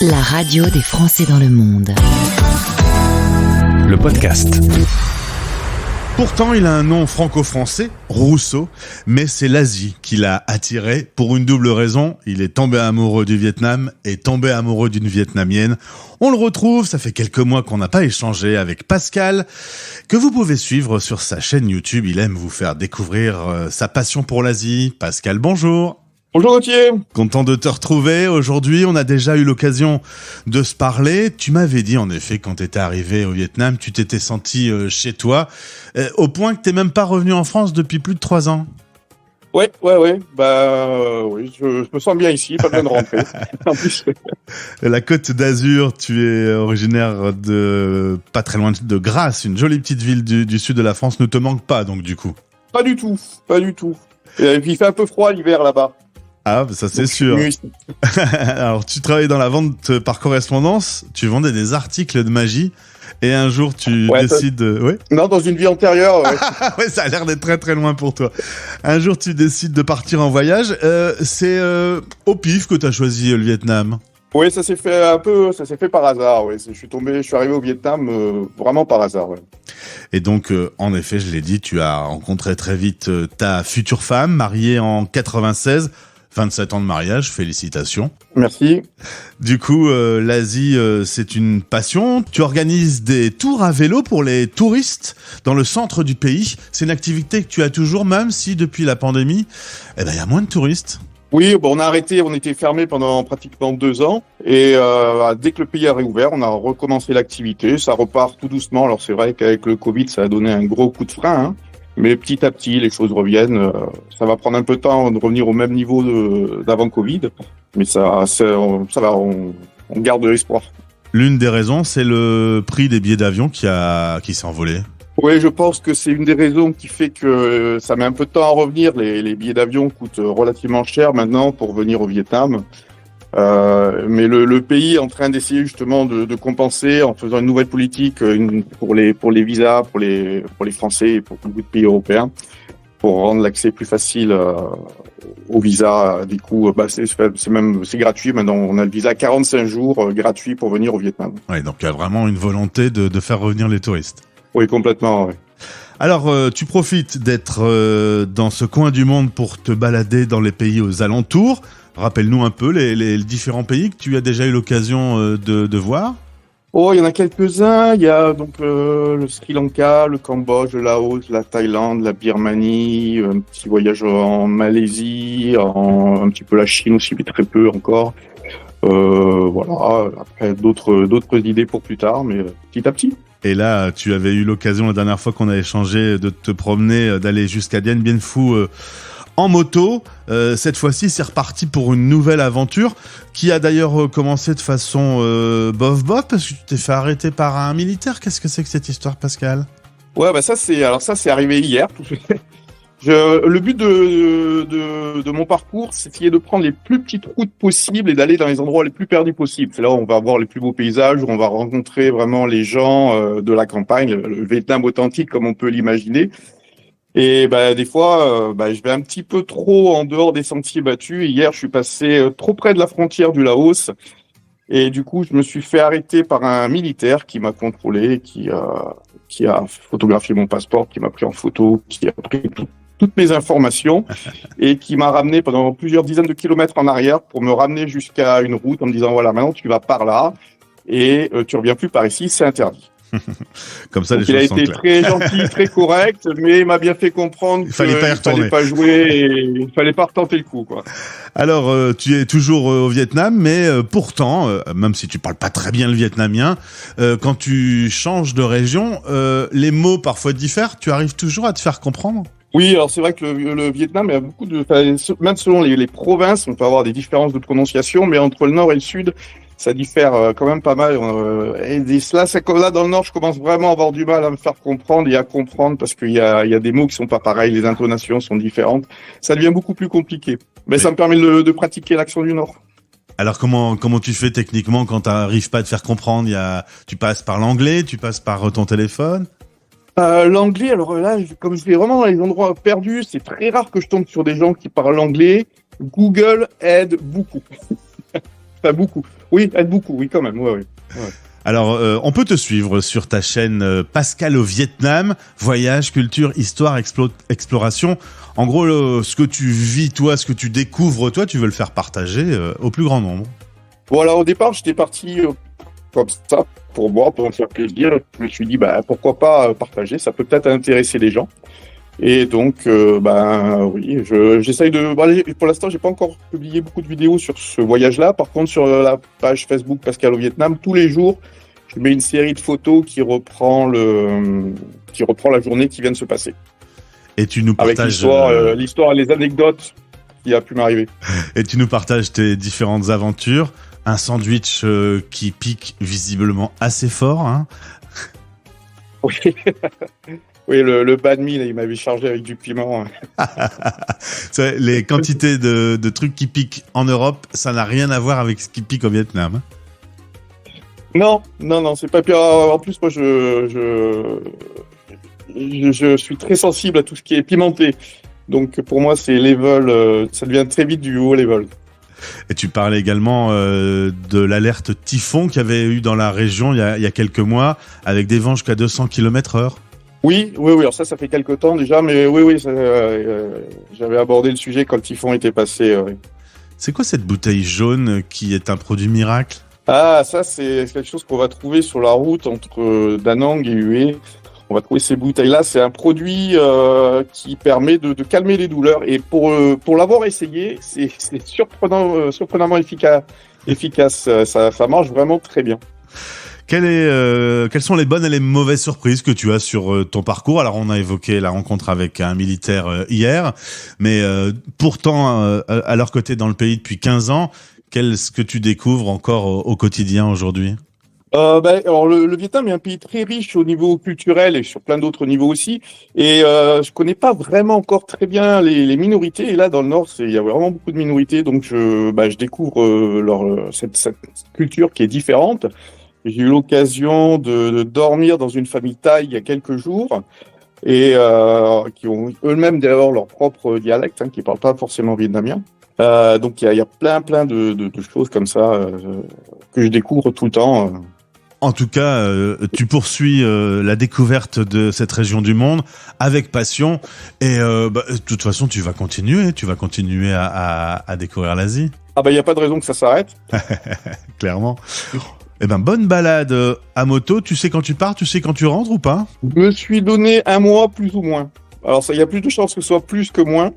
La radio des Français dans le monde. Le podcast. Pourtant, il a un nom franco-français, Rousseau, mais c'est l'Asie qui l'a attiré pour une double raison. Il est tombé amoureux du Vietnam et tombé amoureux d'une Vietnamienne. On le retrouve, ça fait quelques mois qu'on n'a pas échangé avec Pascal, que vous pouvez suivre sur sa chaîne YouTube. Il aime vous faire découvrir sa passion pour l'Asie. Pascal, bonjour. Bonjour Gauthier. Content de te retrouver. Aujourd'hui, on a déjà eu l'occasion de se parler. Tu m'avais dit, en effet, quand tu étais arrivé au Vietnam, tu t'étais senti chez toi, au point que tu n'es même pas revenu en France depuis plus de 3 ans. Ouais. Oui, je me sens bien ici, pas besoin de rentrer. En plus, La Côte d'Azur, tu es originaire de pas très loin de Grasse, une jolie petite ville du sud de la France. Ne te manque pas, donc, du coup? pas du tout. Et puis il fait un peu froid l'hiver là-bas. Ah, ça c'est Donc, sûr. oui. Alors, tu travailles dans la vente par correspondance, tu vendais des articles de magie, et un jour tu décides... Ouais. Non, dans une vie antérieure. Ouais, ça a l'air d'être très très loin pour toi. Un jour tu décides de partir en voyage, c'est au pif que tu as choisi le Vietnam. Oui, ça s'est fait par hasard. Ouais. Je suis arrivé au Vietnam vraiment par hasard. Ouais. Et donc, en effet, je l'ai dit, tu as rencontré très vite ta future femme, mariée en 96, 27 ans de mariage, félicitations. Merci. Du coup, l'Asie, c'est une passion. Tu organises des tours à vélo pour les touristes dans le centre du pays. C'est une activité que tu as toujours, même si depuis la pandémie, il y a moins de touristes. Oui, on a arrêté, on était fermé pendant pratiquement 2 ans. Et dès que le pays a réouvert, on a recommencé l'activité. Ça repart tout doucement. Alors c'est vrai qu'avec le Covid, ça a donné un gros coup de frein, hein. Mais petit à petit, les choses reviennent. Ça va prendre un peu de temps de revenir au même niveau d'avant Covid. Mais ça va, on garde de l'espoir. L'une des raisons, c'est le prix des billets d'avion qui s'est envolé. Oui, je pense que c'est une des raisons qui fait que ça met un peu de temps à revenir. Les billets d'avion coûtent relativement cher maintenant pour venir au Vietnam. Mais le pays est en train d'essayer justement de compenser en faisant une nouvelle politique pour les visas, pour les Français et pour beaucoup de pays européens, pour rendre l'accès plus facile au visa. Du coup, c'est gratuit. Maintenant, on a le visa 45 jours gratuit pour venir au Vietnam. Ouais, donc il y a vraiment une volonté de faire revenir les touristes. Oui, complètement. Oui. Alors, tu profites d'être dans ce coin du monde pour te balader dans les pays aux alentours. Rappelle-nous un peu les différents pays que tu as déjà eu l'occasion de voir. Oh, il y en a quelques-uns. Il y a donc le Sri Lanka, le Cambodge, le Laos, la Thaïlande, la Birmanie, un petit voyage en Malaisie, un petit peu la Chine aussi, mais très peu encore. Voilà. Après, d'autres idées pour plus tard, mais petit à petit. Et là, tu avais eu l'occasion la dernière fois qu'on a échangé de te promener, d'aller jusqu'à Dien Bien Phu en moto. Cette fois-ci, c'est reparti pour une nouvelle aventure qui a d'ailleurs commencé de façon bof parce que tu t'es fait arrêter par un militaire. Qu'est-ce que c'est que cette histoire, Pascal ? Ouais, ça c'est arrivé hier. Le but de mon parcours, c'est d'essayer de prendre les plus petites routes possibles et d'aller dans les endroits les plus perdus possibles. C'est là où on va voir les plus beaux paysages, où on va rencontrer vraiment les gens de la campagne, le Vietnam authentique comme on peut l'imaginer. Et des fois, je vais un petit peu trop en dehors des sentiers battus. Hier, je suis passé trop près de la frontière du Laos. Et du coup, je me suis fait arrêter par un militaire qui m'a contrôlé, qui a photographié mon passeport, qui m'a pris en photo, qui a pris toutes mes informations et qui m'a ramené pendant plusieurs dizaines de kilomètres en arrière pour me ramener jusqu'à une route en me disant voilà, maintenant tu vas par là et tu reviens plus par ici, c'est interdit. Comme ça, donc, les choses sont claires. Il a été très gentil, très correct, mais il m'a bien fait comprendre qu'il fallait pas jouer et il fallait pas retenter le coup, quoi. Alors, tu es toujours au Vietnam, mais pourtant, même si tu parles pas très bien le vietnamien, quand tu changes de région, les mots parfois diffèrent. Tu arrives toujours à te faire comprendre ? Oui, alors c'est vrai que le Vietnam, il y a beaucoup même selon les provinces, on peut avoir des différences de prononciation, mais entre le nord et le sud, ça diffère quand même pas mal. Et là, dans le nord, je commence vraiment à avoir du mal à me faire comprendre et à comprendre parce qu'il y a des mots qui sont pas pareils, les intonations sont différentes. Ça devient beaucoup plus compliqué. Mais ça me permet de pratiquer l'accent du nord. Alors comment tu fais techniquement quand tu n'arrives pas à te faire comprendre ? Tu passes par l'anglais, tu passes par ton téléphone ? L'anglais, alors là, comme je vais vraiment dans les endroits perdus, c'est très rare que je tombe sur des gens qui parlent anglais. Google aide beaucoup. Enfin, beaucoup. Oui, aide beaucoup, oui, quand même. Ouais. Alors, on peut te suivre sur ta chaîne Pascal au Vietnam, voyage, culture, histoire, exploration. En gros, ce que tu vis, toi, ce que tu découvres, toi, tu veux le faire partager au plus grand nombre. Voilà, au départ, j'étais parti comme ça, pour moi, pour me faire plaisir. Je me suis dit, pourquoi pas partager, ça peut peut-être intéresser les gens. Et donc, oui, j'essaye de... pour l'instant, j'ai pas encore publié beaucoup de vidéos sur ce voyage-là. Par contre, sur la page Facebook Pascal au Vietnam, tous les jours, je mets une série de photos qui reprend la journée qui vient de se passer. Et tu nous avec partages... l'histoire et les anecdotes qui a pu m'arriver. Et tu nous partages tes différentes aventures. Un sandwich qui pique visiblement assez fort, hein. Oui, oui, le banh mi, là, il m'avait chargé avec du piment. Les quantités de trucs qui piquent en Europe, ça n'a rien à voir avec ce qui pique au Vietnam. Non, c'est pas pire. En plus, moi, je suis très sensible à tout ce qui est pimenté. Donc, pour moi, c'est level, ça devient très vite du haut level. Et tu parlais également de l'alerte typhon qu'il y avait eu dans la région il y a quelques mois, avec des vents jusqu'à 200 km/h. Oui. Alors ça fait quelques temps déjà, mais oui, j'avais abordé le sujet quand le typhon était passé. Oui. C'est quoi cette bouteille jaune qui est un produit miracle ? Ah, ça, c'est quelque chose qu'on va trouver sur la route entre Da Nang et Hue. On va trouver ces bouteilles-là. C'est un produit qui permet de calmer les douleurs. Et pour l'avoir essayé, c'est surprenamment efficace. Ça marche vraiment très bien. Quelles sont les bonnes et les mauvaises surprises que tu as sur ton parcours ? Alors, on a évoqué la rencontre avec un militaire hier, mais pourtant, à leur côté dans le pays depuis 15 ans, qu'est-ce que tu découvres encore au quotidien aujourd'hui ? Alors le Vietnam est un pays très riche au niveau culturel et sur plein d'autres niveaux aussi. Et je connais pas vraiment encore très bien les minorités. Et là, dans le Nord, il y a vraiment beaucoup de minorités. Donc je découvre cette culture qui est différente. J'ai eu l'occasion de dormir dans une famille thaï il y a quelques jours et qui ont eux-mêmes d'ailleurs leur propre dialecte, qui parlent pas forcément vietnamien. Donc il y a plein de choses comme ça que je découvre tout le temps. En tout cas, tu poursuis la découverte de cette région du monde avec passion et de toute façon, tu vas continuer à découvrir l'Asie. Ah il y a pas de raison que ça s'arrête. Clairement. Eh ben, bonne balade à moto. Tu sais quand tu pars, tu sais quand tu rentres ou pas ? Je me suis donné un mois plus ou moins. Alors ça, il y a plus de chances que ce soit plus que moins,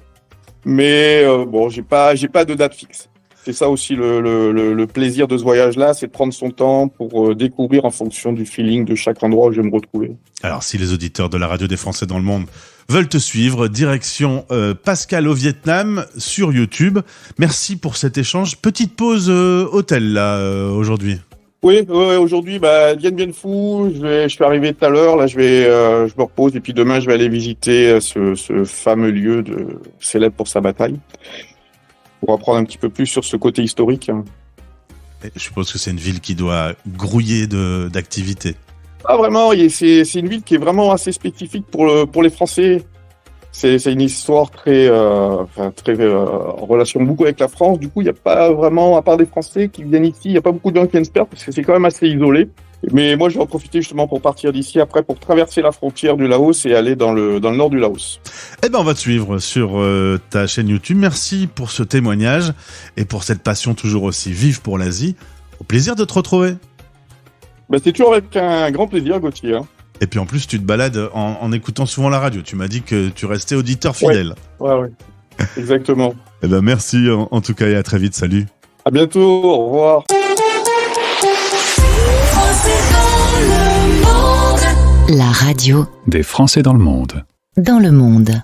mais j'ai pas de date fixe. C'est ça aussi le plaisir de ce voyage-là, c'est de prendre son temps pour découvrir en fonction du feeling de chaque endroit où je vais me retrouver. Alors, si les auditeurs de la radio des Français dans le monde veulent te suivre, direction Pascal au Vietnam sur YouTube. Merci pour cet échange. Petite pause hôtel là aujourd'hui. Oui, aujourd'hui, Dien Phu, je suis arrivé tout à l'heure, là je me repose et puis demain je vais aller visiter ce fameux lieu célèbre pour sa bataille. Pour apprendre un petit peu plus sur ce côté historique. Je suppose que c'est une ville qui doit grouiller d'activités. Ah vraiment, c'est une ville qui est vraiment assez spécifique pour les Français. C'est une histoire très en relation beaucoup avec la France. Du coup, il n'y a pas vraiment, à part des Français qui viennent ici, il n'y a pas beaucoup de gens qui viennent se perdre parce que c'est quand même assez isolé. Mais moi, je vais en profiter justement pour partir d'ici après pour traverser la frontière du Laos et aller dans le nord du Laos. Eh ben, on va te suivre sur ta chaîne YouTube. Merci pour ce témoignage et pour cette passion toujours aussi vive pour l'Asie. Au plaisir de te retrouver. C'est toujours avec un grand plaisir, Gauthier. Et puis en plus, tu te balades en écoutant souvent la radio. Tu m'as dit que tu restais auditeur fidèle. Ouais. Exactement. Eh ben, merci en tout cas et à très vite. Salut. À bientôt. Au revoir. La radio des Français dans le monde. Dans le monde.